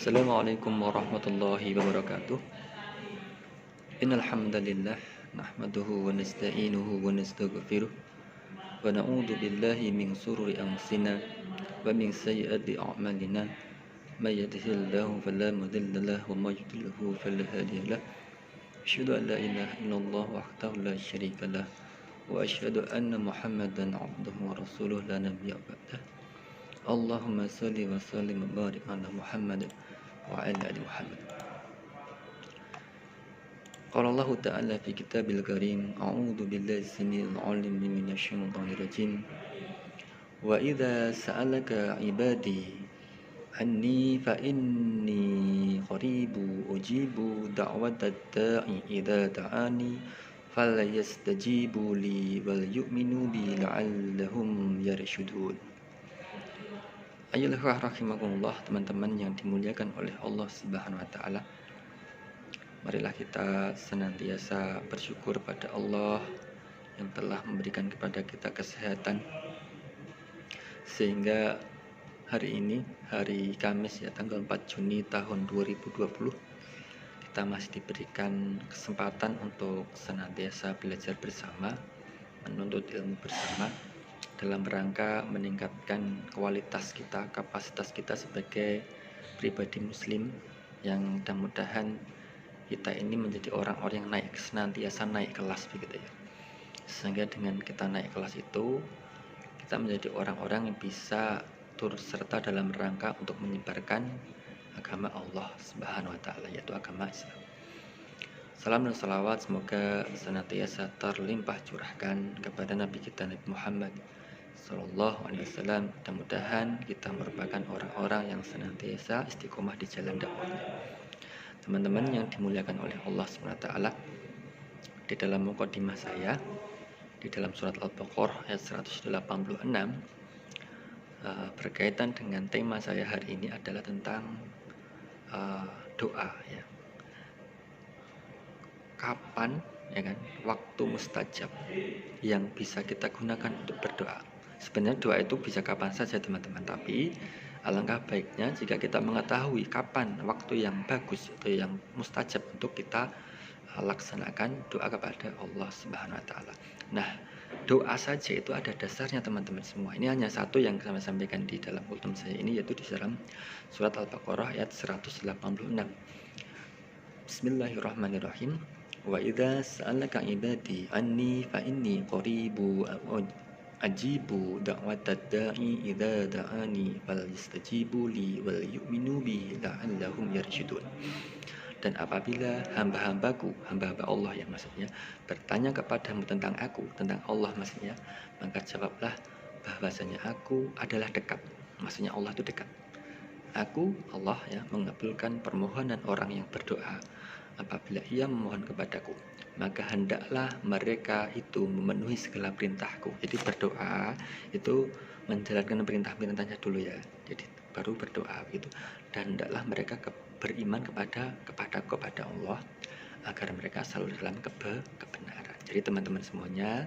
Assalamualaikum warahmatullahi wabarakatuh. Innal hamdalillah nahmaduhu wa nasta'inuhu wa nastaghfiruh wa na'udzu billahi min shururi anfusina wa min sayyiati a'malina. May yahdihillahu fala mudilla lahu wa may yudlilhu fala hadiya lahu. Asyhadu an la ilaha illallah wahdahu la syarika lah wa asyhadu anna Muhammadan 'abduhu wa rasuluh la nabiyya ba'dah. Allahumma shalli wa sallim wa barik ala Muhammad wa ala ali Muhammad. Qala Allah Ta'ala fi kitabil karim, a'udzu billahi samil 'alim minasy syaithanir rajim. Wa idza sa'alaka 'ibadi anni fa inni qaribu ujibu da'watad da'i idza da'ani falyastajibu li wal yu'minu bi la'allahum yarshudun. Ayolah rahimakumullah, teman-teman yang dimuliakan oleh Allah Subhanahu wa taala. Marilah kita senantiasa bersyukur pada Allah yang telah memberikan kepada kita kesehatan, sehingga hari ini, hari Kamis ya, tanggal 4 Juni tahun 2020, kita masih diberikan kesempatan untuk senantiasa belajar bersama, menuntut ilmu bersama, dalam rangka meningkatkan kualitas kita, kapasitas kita sebagai pribadi muslim, yang mudah-mudahan kita ini menjadi orang-orang yang senantiasa naik kelas begitu ya. Sehingga dengan kita naik kelas itu, kita menjadi orang-orang yang bisa turut serta dalam rangka untuk menyebarkan agama Allah Subhanahu wa taala, yaitu agama Islam. Salam dan salawat semoga senantiasa terlimpah curahkan kepada Nabi kita Nabi Muhammad Sallallahu Alaihi Wasallam. Mudah-mudahan kita merupakan orang-orang yang senantiasa istiqomah di jalan dakwahnya. Teman-teman yang dimuliakan oleh Allah SWT, di dalam mukadimah saya di dalam surat Al-Baqarah ayat 186 berkaitan dengan tema saya hari ini adalah tentang doa ya. Kapan ya kan waktu mustajab yang bisa kita gunakan untuk berdoa? Sebenarnya doa itu bisa kapan saja teman-teman, tapi alangkah baiknya jika kita mengetahui kapan waktu yang bagus atau yang mustajab untuk kita laksanakan doa kepada Allah Subhanahu wa taala. Nah, doa saja itu ada dasarnya teman-teman semua. Ini hanya satu yang saya sampaikan di dalam kultum saya ini, yaitu di dalam surat Al-Baqarah ayat 186. Bismillahirrahmanirrahim. Wa idza sa'alaka ibadi anni fa inni qaribu ajibu da'watad da'i idza da'ani falyastajibu li wal yu'minu bi la'allahum yarshudun. Dan apabila hamba-hambaku, hamba-hamba Allah yang maksudnya, bertanya kepadamu tentang aku, tentang Allah maksudnya, maka jawablah bahwasanya aku adalah dekat. Maksudnya Allah itu dekat. Aku, Allah ya, mengabulkan permohonan orang yang berdoa. Apabila ia memohon kepadaku, maka hendaklah mereka itu memenuhi segala perintahku. Jadi berdoa itu menjalankan perintah-perintahnya dulu ya. Jadi baru berdoa gitu. Dan hendaklah mereka beriman kepada Allah, agar mereka selalu dalam kebenaran. Jadi teman-teman semuanya,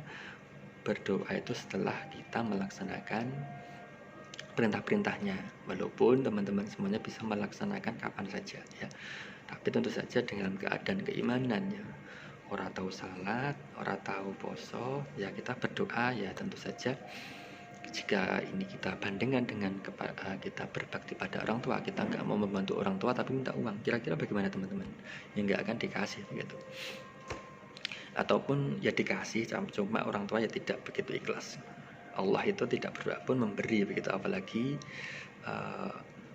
berdoa itu setelah kita melaksanakan perintah-perintahnya, walaupun teman-teman semuanya bisa melaksanakan kapan saja ya, tapi tentu saja dengan keadaan keimanannya. Orang tahu salat, orang tahu poso, ya kita berdoa ya tentu saja. Jika ini kita bandingkan dengan kita berbakti pada orang tua, kita nggak mau membantu orang tua tapi minta uang, kira-kira bagaimana teman-teman? Ya nggak akan dikasih begitu. Ataupun ya dikasih, cuma orang tua ya tidak begitu ikhlas. Allah itu tidak berdoa pun memberi begitu, apalagi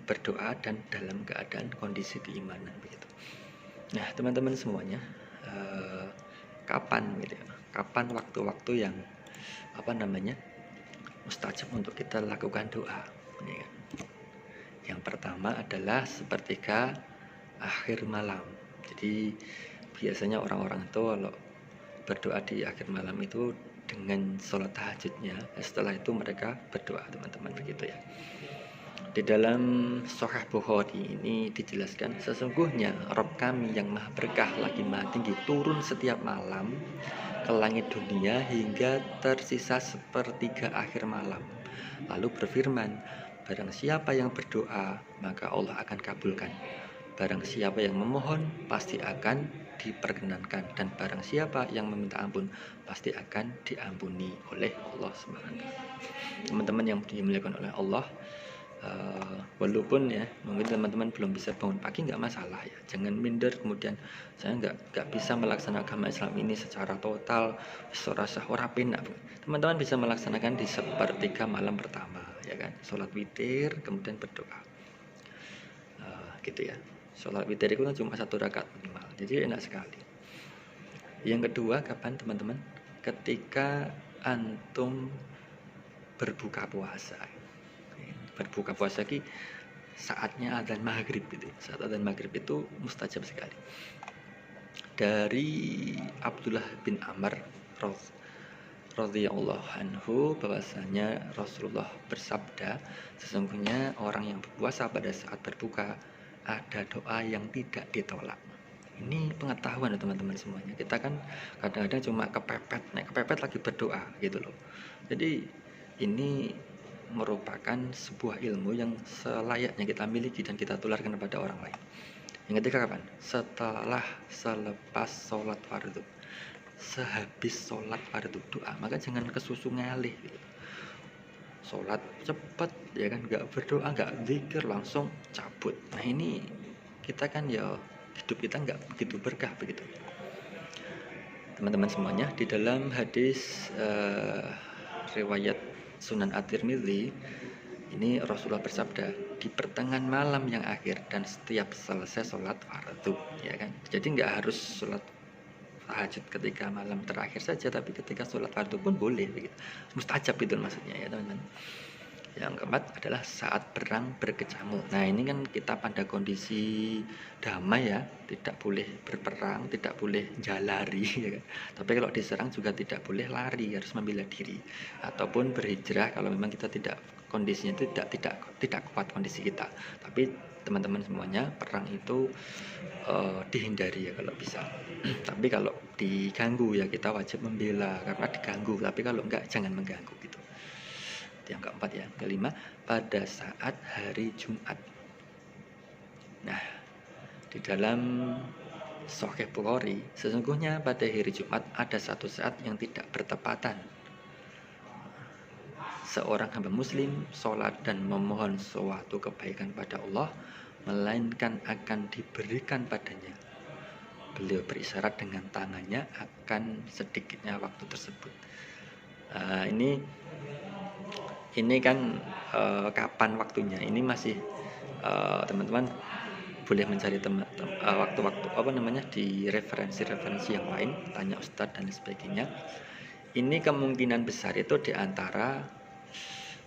berdoa dan dalam keadaan kondisi keimanan begitu. Nah teman-teman semuanya, kapan gitu ya, kapan waktu-waktu yang mustajab untuk kita lakukan doa ya kan? Yang pertama adalah sepertiga akhir malam. Jadi biasanya orang-orang itu kalau berdoa di akhir malam itu dengan sholat tahajudnya, setelah itu mereka berdoa teman-teman begitu ya. Di dalam Sahih Bukhari ini dijelaskan, sesungguhnya Rabb kami yang maha berkah lagi maha tinggi turun setiap malam ke langit dunia hingga tersisa sepertiga akhir malam, lalu berfirman, Barang siapa yang berdoa, maka Allah akan kabulkan. Barang siapa yang memohon, pasti akan diperkenankan. Dan barang siapa yang meminta ampun, pasti akan diampuni oleh Allah SWT. Teman-teman yang dimuliakan oleh Allah, walaupun ya mungkin teman-teman belum bisa bangun pagi, nggak masalah ya, jangan minder kemudian saya nggak bisa melaksanakan agama Islam ini secara total, rasa ora penak. Teman-teman bisa melaksanakan di sepertiga malam pertama ya kan, sholat witir kemudian berdoa, gitu ya. Sholat witir itu cuma 1 rakaat minimal, jadi enak sekali. Yang kedua kapan teman-teman? Ketika antum berbuka puasa. Berbuka puasa ki saatnya adzan maghrib itu. Saat adzan maghrib itu mustajab sekali. Dari Abdullah bin Amr radhiyallahu anhu bahwasanya Rasulullah bersabda, sesungguhnya orang yang berpuasa pada saat berbuka ada doa yang tidak ditolak. Ini pengetahuan ya teman-teman semuanya. Kita kan kadang-kadang cuma kepepet lagi berdoa gitu loh. Jadi ini merupakan sebuah ilmu yang selayaknya kita miliki dan kita tularkan kepada orang lain. Yang ketiga kapan? Selepas sholat fardu. Sehabis sholat fardu doa, maka jangan kesusu ngalih gitu. Sholat cepet ya kan, nggak berdoa, nggak zikir, langsung cabut. Nah ini kita kan ya hidup kita nggak begitu berkah begitu. Teman-teman semuanya, di dalam hadis riwayat Sunan At-Tirmidzi ini Rasulullah bersabda di pertengahan malam yang akhir dan setiap selesai sholat fardu ya kan. Jadi nggak harus sholat tahajud ketika malam terakhir saja, tapi ketika sholat fardu pun boleh begitu. Mustajab itu maksudnya ya teman-teman. Yang keempat adalah saat perang berkecamuk. Nah ini kan kita pada kondisi damai ya, tidak boleh berperang, tidak boleh jalari ya kan. Tapi kalau diserang juga tidak boleh lari, harus membela diri ataupun berhijrah kalau memang kita tidak, kondisinya itu tidak kuat kondisi kita. Tapi teman-teman semuanya, perang itu dihindari ya kalau bisa. Tapi kalau diganggu ya kita wajib membela karena diganggu, tapi kalau enggak jangan mengganggu gitu. Yang keempat ya. Kelima, pada saat hari Jumat. Nah, di dalam Sahih Bukhari, sesungguhnya pada hari Jumat ada satu saat yang tidak bertepatan. Seorang hamba muslim sholat dan memohon suatu kebaikan pada Allah, melainkan akan diberikan padanya. Beliau berisyarat dengan tangannya akan sedikitnya waktu tersebut. Ini kan kapan waktunya? Ini masih teman-teman boleh mencari waktu-waktu di referensi-referensi yang lain, tanya ustadz dan sebagainya. Ini kemungkinan besar itu di antara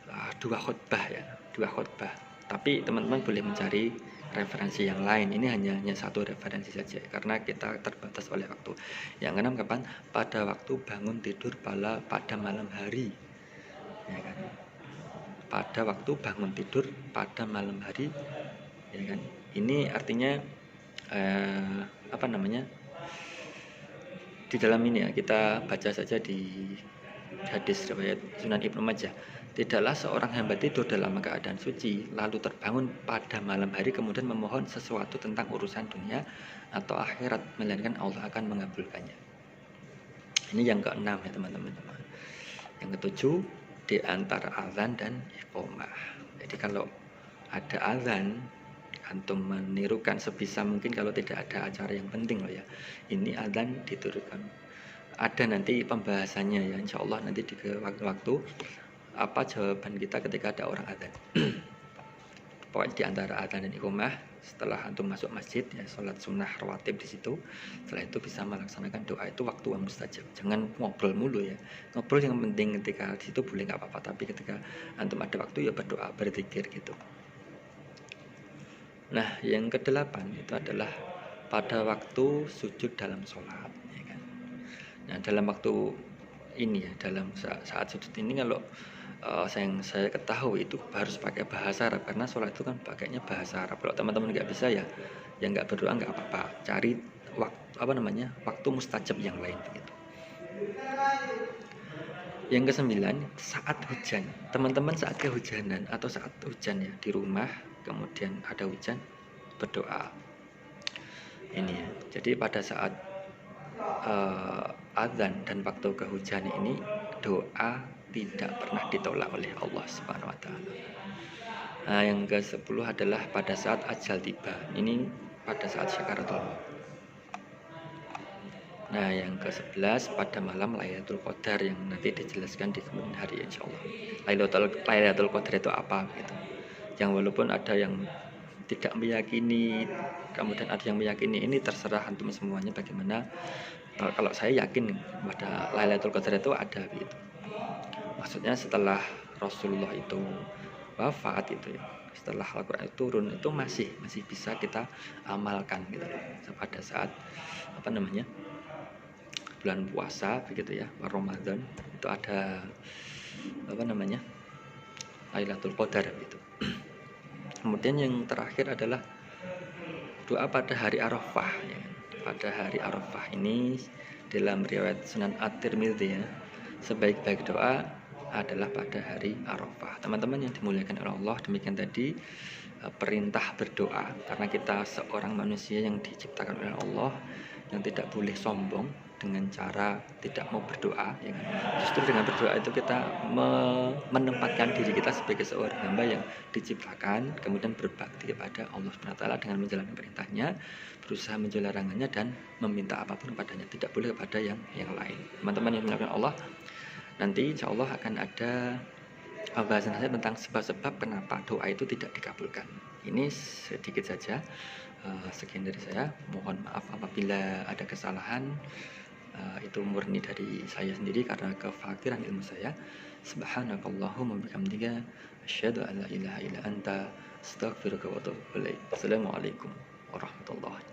2 khutbah ya, 2 khutbah. Tapi teman-teman boleh mencari referensi yang lain. Ini hanya 1 referensi saja karena kita terbatas oleh waktu. Yang keenam kapan? Pada waktu bangun tidur pada malam hari. Ya kan? Pada waktu bangun tidur pada malam hari ya kan. Ini artinya di dalam ini ya, kita baca saja di hadis riwayat Sunan Ibnu Majah. Tidaklah seorang hamba tidur dalam keadaan suci lalu terbangun pada malam hari kemudian memohon sesuatu tentang urusan dunia atau akhirat, melainkan Allah akan mengabulkannya. Ini yang keenam ya teman-teman. Yang ketujuh, di antara azan dan iqamah. Jadi kalau ada azan, antum menirukan sebisa mungkin kalau tidak ada acara yang penting loh ya. Ini azan diturunkan. Ada nanti pembahasannya ya, insya Allah nanti di waktu apa jawaban kita ketika ada orang azan. Pokoknya di antara azan dan iqamah, setelah antum masuk masjid ya, sholat sunnah rawatib di situ. Setelah itu bisa melaksanakan doa, itu waktu yang mustajab. Jangan ngobrol mulu ya. Ngobrol yang penting ketika di situ boleh nggak apa-apa, tapi ketika antum ada waktu ya berdoa, berzikir gitu. Nah, yang kedelapan itu adalah pada waktu sujud dalam sholat ya kan. Nah, dalam waktu ini ya, dalam saat sujud ini kalau yang saya ketahui itu harus pakai bahasa Arab karena sholat itu kan pakainya bahasa Arab. Kalau teman-teman nggak bisa ya nggak berdoa nggak apa-apa, cari waktu mustajab yang lain begitu. Yang kesembilan, saat hujan. Teman-teman saat kehujanan atau saat hujan ya di rumah, kemudian ada hujan, berdoa. Ini ya. Jadi pada saat azan dan waktu kehujanan ini, doa tidak pernah ditolak oleh Allah Subhanahu wa taala. Nah, yang ke-10 adalah pada saat ajal tiba. Ini pada saat syakaratul maut. Nah, yang ke-11 pada malam Lailatul Qadar yang nanti dijelaskan di kemudian hari insyaallah. Lailatul Qadar itu apa gitu. Yang walaupun ada yang tidak meyakini, kemudian ada yang meyakini, ini terserah antum semuanya bagaimana. Kalau saya yakin pada Lailatul Qadar itu ada gitu. Maksudnya setelah Rasulullah itu wafat itu ya. Setelah Al-Qur'an itu turun itu masih bisa kita amalkan gitu loh. Pada saat apa namanya? Bulan puasa begitu ya, Ramadan itu ada apa namanya? Lailatul Qadar gitu. Kemudian yang terakhir adalah doa pada hari Arafah ya. Pada hari Arafah ini dalam riwayat Sunan At-Tirmidzi ya, sebaik-baik doa adalah pada hari Arafah. Teman-teman yang dimuliakan oleh Allah, demikian tadi perintah berdoa, karena kita seorang manusia yang diciptakan oleh Allah yang tidak boleh sombong dengan cara tidak mau berdoa ya kan? Justru dengan berdoa itu kita menempatkan diri kita sebagai seorang hamba yang diciptakan, kemudian berbakti kepada Allah SWT dengan menjalankan perintahnya, berusaha menjauhi larangannya, dan meminta apapun kepadanya, tidak boleh kepada yang lain. Teman-teman yang dimuliakan Allah, nanti insya Allah akan ada bahasan saya tentang sebab-sebab kenapa doa itu tidak dikabulkan. Ini sedikit saja. Sekian dari saya. Mohon maaf apabila ada kesalahan. Itu murni dari saya sendiri karena kefakiran ilmu saya. Subhanakallahumma bihamdika asyhadu an la ilaha illa anta astaghfiruka wa atubu ilaik. Assalamualaikum warahmatullahi